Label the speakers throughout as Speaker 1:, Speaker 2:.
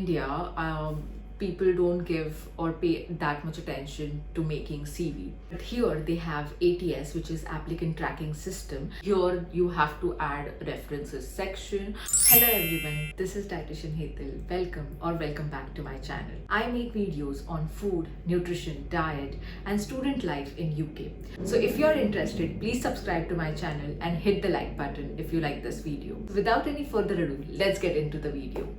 Speaker 1: India, people don't give or pay that much attention to making CV. But here they have ATS, which is applicant tracking system. Here you have to add references section. Hello everyone, this is Dietitian Hetal. Welcome back to my channel. I make videos on food, nutrition, diet and student life in UK. So if you're interested, please subscribe to my channel and hit the like button if you like this video. Without any further ado, let's get into the video.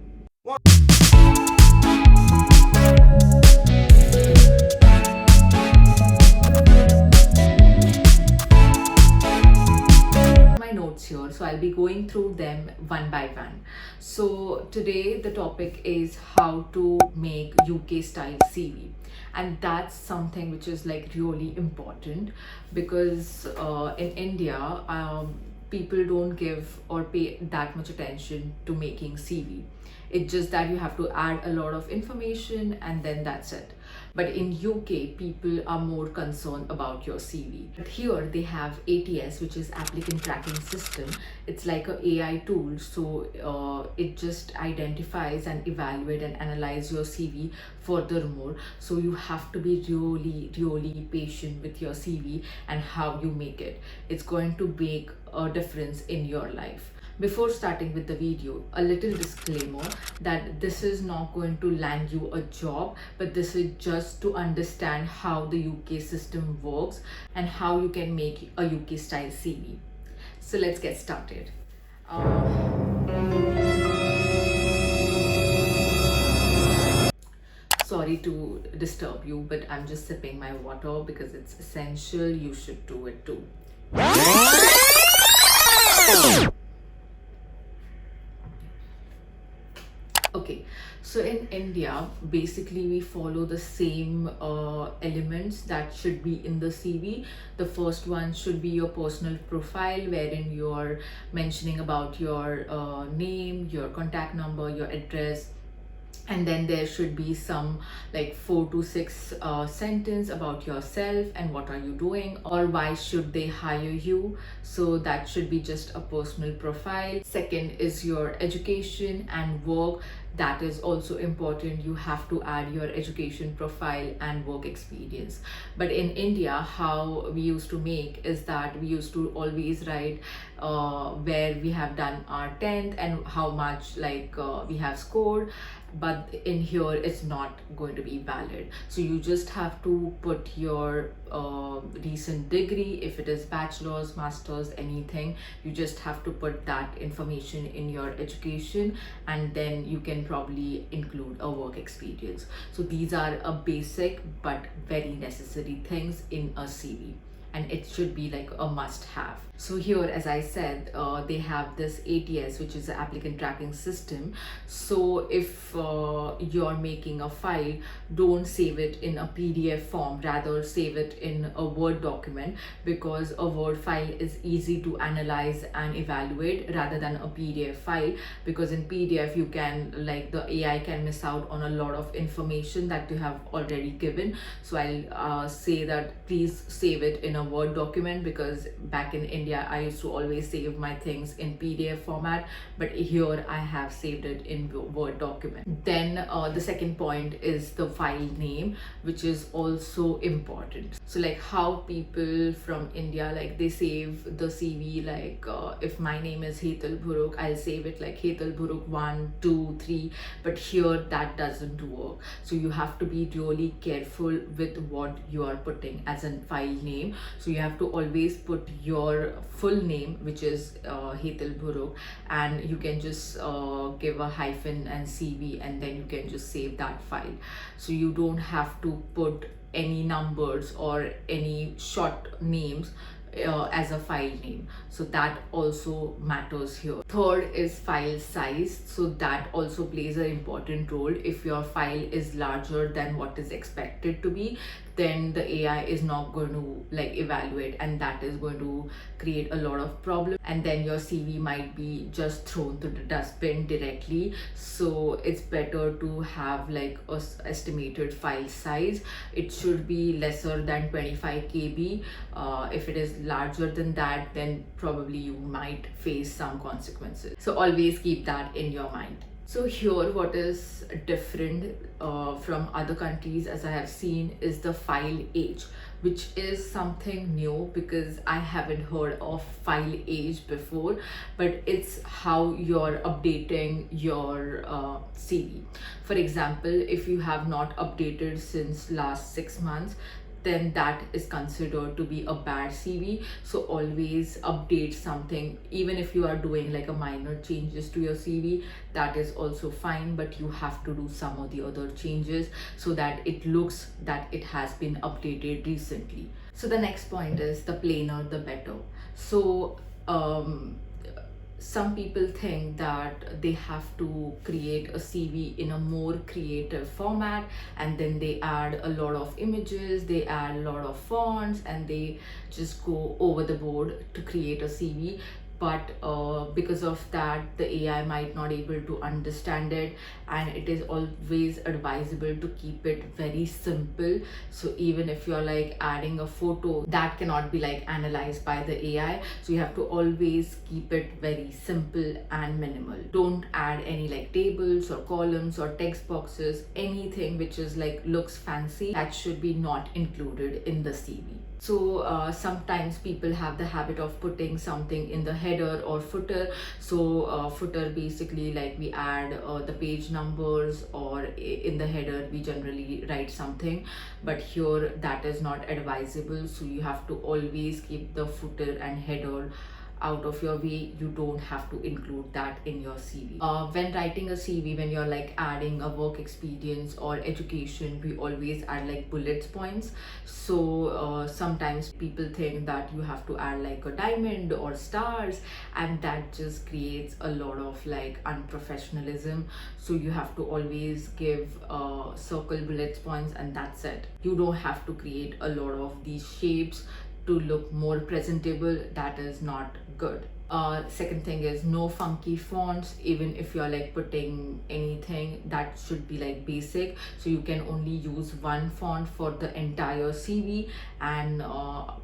Speaker 1: My notes here, so I'll be going through them one by one. So today the topic is how to make UK style CV, and that's something which is like really important because in India people don't give or pay that much attention to making CV. It's just that you have to add a lot of information and then that's it. But in UK, people are more concerned about your CV. But here they have ATS, which is applicant tracking system. It's like a AI tool, so it just identifies and evaluate and analyze your CV furthermore. So you have to be really patient with your CV and how you make it. It's going to make a difference in your life. Before starting with the video, a little disclaimer that this is not going to land you a job, but this is just to understand how the UK system works and how you can make a UK style CV. So let's get started. Sorry to disturb you, but I'm just sipping my water because it's essential. You should do it too. Okay, so in India, basically we follow the same elements that should be in the CV. The first one should be your personal profile, wherein you're mentioning about your name, your contact number, your address, and then there should be some like 4 to 6 sentence about yourself and what are you doing or why should they hire you. So that should be just a personal profile. Second is your education and work. That is also important. You have to add your education profile and work experience. But in India, how we used to make is that we used to always write where we have done our 10th and how much like we have scored. But in here it's not going to be valid, so you just have to put your recent degree. If it is bachelor's, master's, anything, you just have to put that information in your education, and then you can probably include a work experience. So these are a basic but very necessary things in a CV, and it should be like a must have. So here, as I said, they have this ATS, which is the applicant tracking system. So if you're making a file, don't save it in a PDF form, rather save it in a Word document, because a Word file is easy to analyze and evaluate rather than a PDF file, because in PDF you can, like, the AI can miss out on a lot of information that you have already given. So I'll say that please save it in a Word document, because back in India I used to always save my things in PDF format, but here I have saved it in Word document. Then the second point is the file name, which is also important. So like how people from India, like they save the CV, like if my name is Hetal Bhuruk, I'll save it like Hetal Bhuruk 1, 2, 3, but here that doesn't work. So you have to be really careful with what you are putting as a file name. So you have to always put your full name, which is Hetal Bhuruk, and you can just give a hyphen and CV, and then you can just save that file. So you don't have to put any numbers or any short names as a file name. So that also matters here. Third is file size. So that also plays an important role. If your file is larger than what is expected to be, then the AI is not going to like evaluate, and that is going to create a lot of problems, and then your CV might be just thrown to the dustbin directly. So it's better to have like a estimated file size. It should be lesser than 25 KB. If it is larger than that, then probably you might face some consequences. So always keep that in your mind. So here, what is different from other countries, as I have seen, is the file age, which is something new because I haven't heard of file age before. But it's how you're updating your CV. For example, if you have not updated since last 6 months, then that is considered to be a bad CV. So always update something, even if you are doing like a minor changes to your CV, that is also fine, but you have to do some of the other changes so that it looks that it has been updated recently. So the next point is the plainer the better. So some people think that they have to create a CV in a more creative format, and then they add a lot of images, they add a lot of fonts, and they just go over the board to create a CV. But because of that, the AI might not able to understand it, and it is always advisable to keep it very simple. So even if you're like adding a photo, that cannot be like analyzed by the AI, so you have to always keep it very simple and minimal. Don't add any like tables or columns or text boxes, anything which is like looks fancy, that should be not included in the CV. So sometimes people have the habit of putting something in the header or footer. So footer, basically like we add the page numbers, or in the header we generally write something, but here that is not advisable. So you have to always keep the footer and header out of your way. You don't have to include that in your CV. When writing a CV, when you're like adding a work experience or education, we always add like bullet points. So sometimes people think that you have to add like a diamond or stars, and that just creates a lot of like unprofessionalism. So you have to always give circle bullet points, and that's it. You don't have to create a lot of these shapes to look more presentable. That is not good. Second thing is no funky fonts. Even if you're like putting anything, that should be like basic, so you can only use one font for the entire CV. And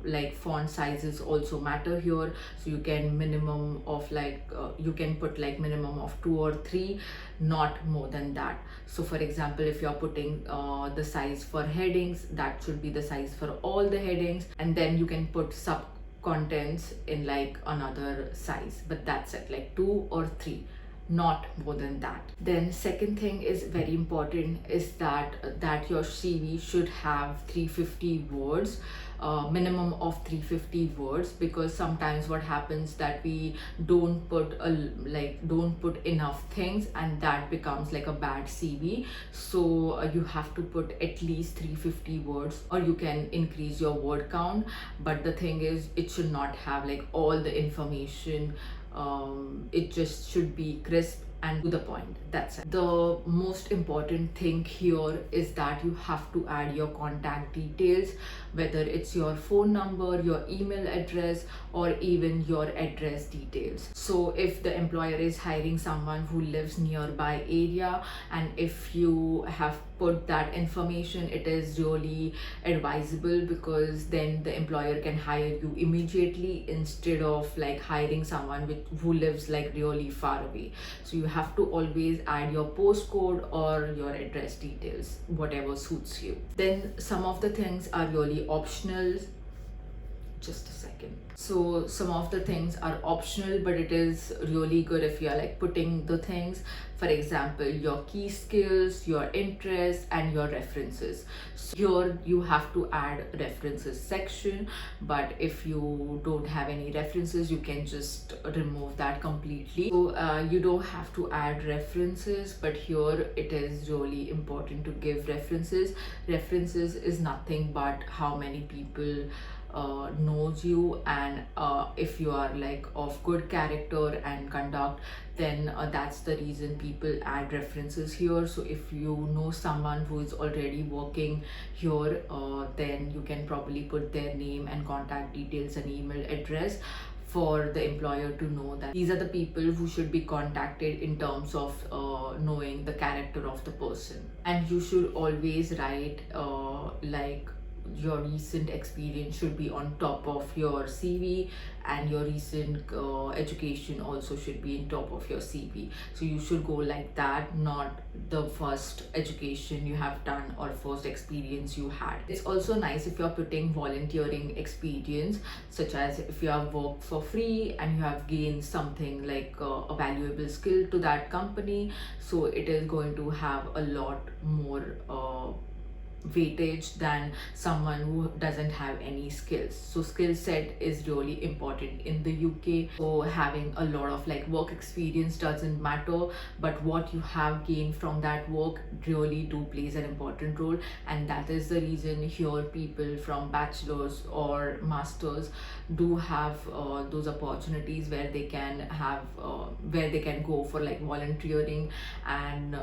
Speaker 1: like font sizes also matter here, so you can minimum of like you can put like minimum of 2 or 3, not more than that. So for example, if you're putting the size for headings, that should be the size for all the headings, and then you can put sub contents in like another size, but that's it, like 2 or 3, not more than that. Then second thing is very important, is that your CV should have 350 words, minimum of 350 words, because sometimes what happens that we don't put don't put enough things, and that becomes like a bad CV. So you have to put at least 350 words, or you can increase your word count, but the thing is it should not have like all the information. It just should be crisp and to the point. That's it. The most important thing here is that you have to add your contact details, whether it's your phone number, your email address, or even your address details. So if the employer is hiring someone who lives nearby area, and if you have put that information, it is really advisable, because then the employer can hire you immediately instead of like hiring someone who lives like really far away. So you have to always add your postcode or your address details, whatever suits you. Then some of the things are really optional. Just a second. So some of the things are optional, but it is really good if you are like putting the things. For example, your key skills, your interests, and your references. So here you have to add references section, but if you don't have any references, you can just remove that completely. So you don't have to add references, but here it is really important to give references. References is nothing but how many people knows you, and if you are like of good character and conduct, then that's the reason people add references here. So if you know someone who is already working here, then you can probably put their name and contact details and email address for the employer to know that these are the people who should be contacted in terms of knowing the character of the person. And you should always write like your recent experience should be on top of your CV, and your recent education also should be in top of your CV. So you should go like that, not the first education you have done or first experience you had. It's also nice if you're putting volunteering experience, such as if you have worked for free and you have gained something like a valuable skill to that company, so it is going to have a lot more weightage than someone who doesn't have any skills. So skill set is really important in the UK. So having a lot of like work experience doesn't matter, but what you have gained from that work really do plays an important role. And that is the reason here people from bachelors or masters do have those opportunities where they can have where they can go for like volunteering, and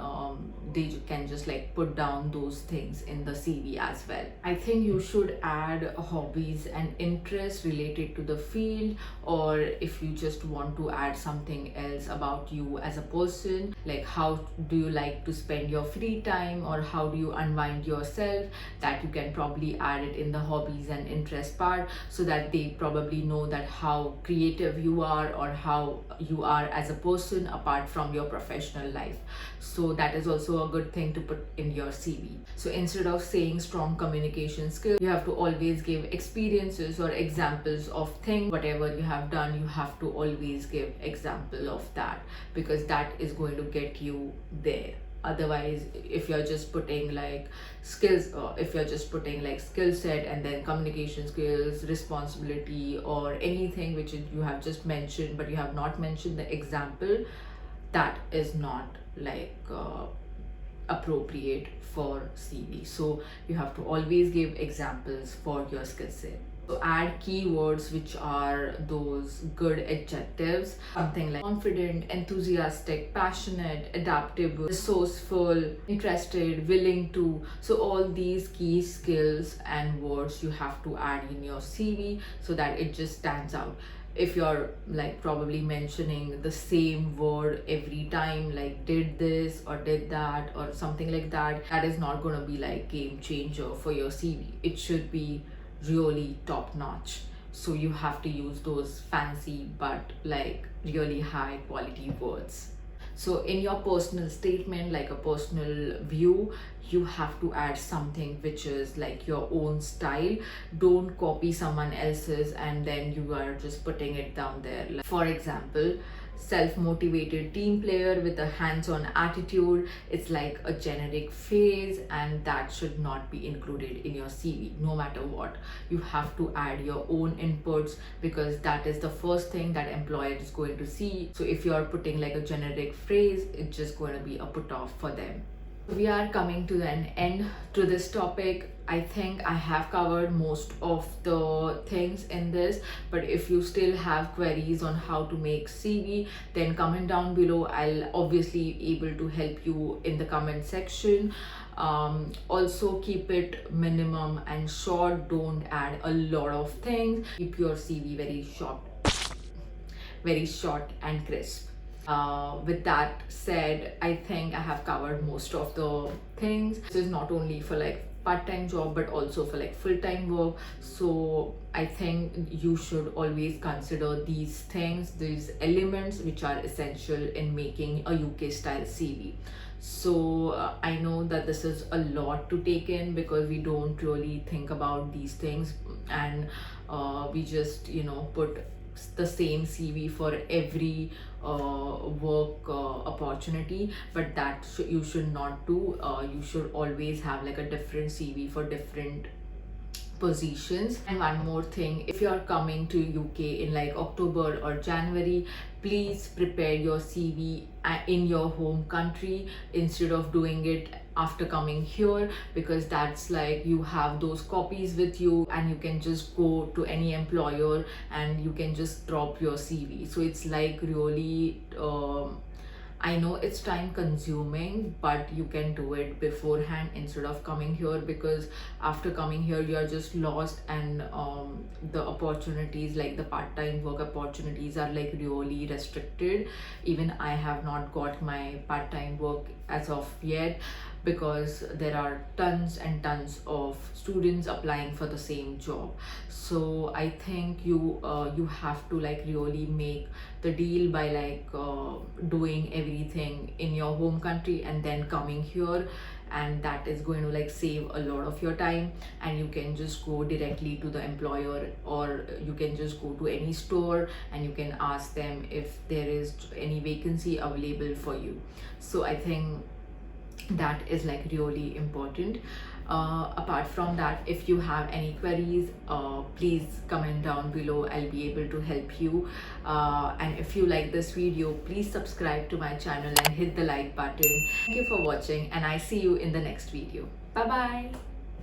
Speaker 1: they can just like put down those things in the CV as well. I think you should add hobbies and interests related to the field, or if you just want to add something else about you as a person, like how do you like to spend your free time, or how do you unwind yourself, that you can probably add it in the hobbies and interest part, so that they probably know that how creative you are or how you are as a person apart from your professional life. So that is also a good thing to put in your CV. So instead of saying strong communication skills, you have to always give experiences or examples of things. Whatever you have done, you have to always give example of that, because that is going to get you there. Otherwise, if you're just putting like skills, if you're just putting like skill set and then communication skills, responsibility, or anything which you have just mentioned but you have not mentioned the example, that is not like appropriate for CV. So you have to always give examples for your skill set. So add keywords which are those good adjectives, something like confident, enthusiastic, passionate, adaptable, resourceful, interested, willing to. So all these key skills and words you have to add in your CV so that it just stands out. If you're like probably mentioning the same word every time, like did this or did that or something like that, that is not going to be like game changer for your CV. It should be really top notch. So you have to use those fancy but like really high quality words. So in your personal statement, like a personal view, you have to add something which is like your own style. Don't copy someone else's and then you are just putting it down there. Like, for example, self-motivated team player with a hands-on attitude. It's like a generic phrase, and that should not be included in your CV. No matter what, you have to add your own inputs, because that is the first thing that employer is going to see. So if you are putting like a generic phrase, it's just going to be a put off for them. We are coming to an end to this topic. I think I have covered most of the things in this, but if you still have queries on how to make CV, then comment down below. I'll obviously able to help you in the comment section. Also keep it minimum and short. Don't add a lot of things. Keep your CV very short and crisp. With that said, I think I have covered most of the things. This is not only for like part-time job but also for like full-time work. So I think you should always consider these things, these elements which are essential in making a UK style CV. So I know that this is a lot to take in, because we don't really think about these things, and we just put the same CV for every work opportunity, but that you should not do. You should always have like a different CV for different positions. And one more thing, if you are coming to UK in like October or January, please prepare your CV in your home country instead of doing it after coming here, because that's like you have those copies with you and you can just go to any employer and you can just drop your CV. So it's like really I know it's time consuming, but you can do it beforehand instead of coming here, because after coming here you are just lost, and the opportunities like the part-time work opportunities are like really restricted. Even I have not got my part-time work as of yet, because there are tons and tons of students applying for the same job. So I think you have to like really make the deal by like doing everything in your home country and then coming here, and that is going to like save a lot of your time, and you can just go directly to the employer, or you can just go to any store and you can ask them if there is any vacancy available for you. So I think that is like really important. Apart from that, if you have any queries, please comment down below. I'll be able to help you. And if you like this video, please subscribe to my channel and hit the like button. Thank you for watching, and I see you in the next video. Bye bye.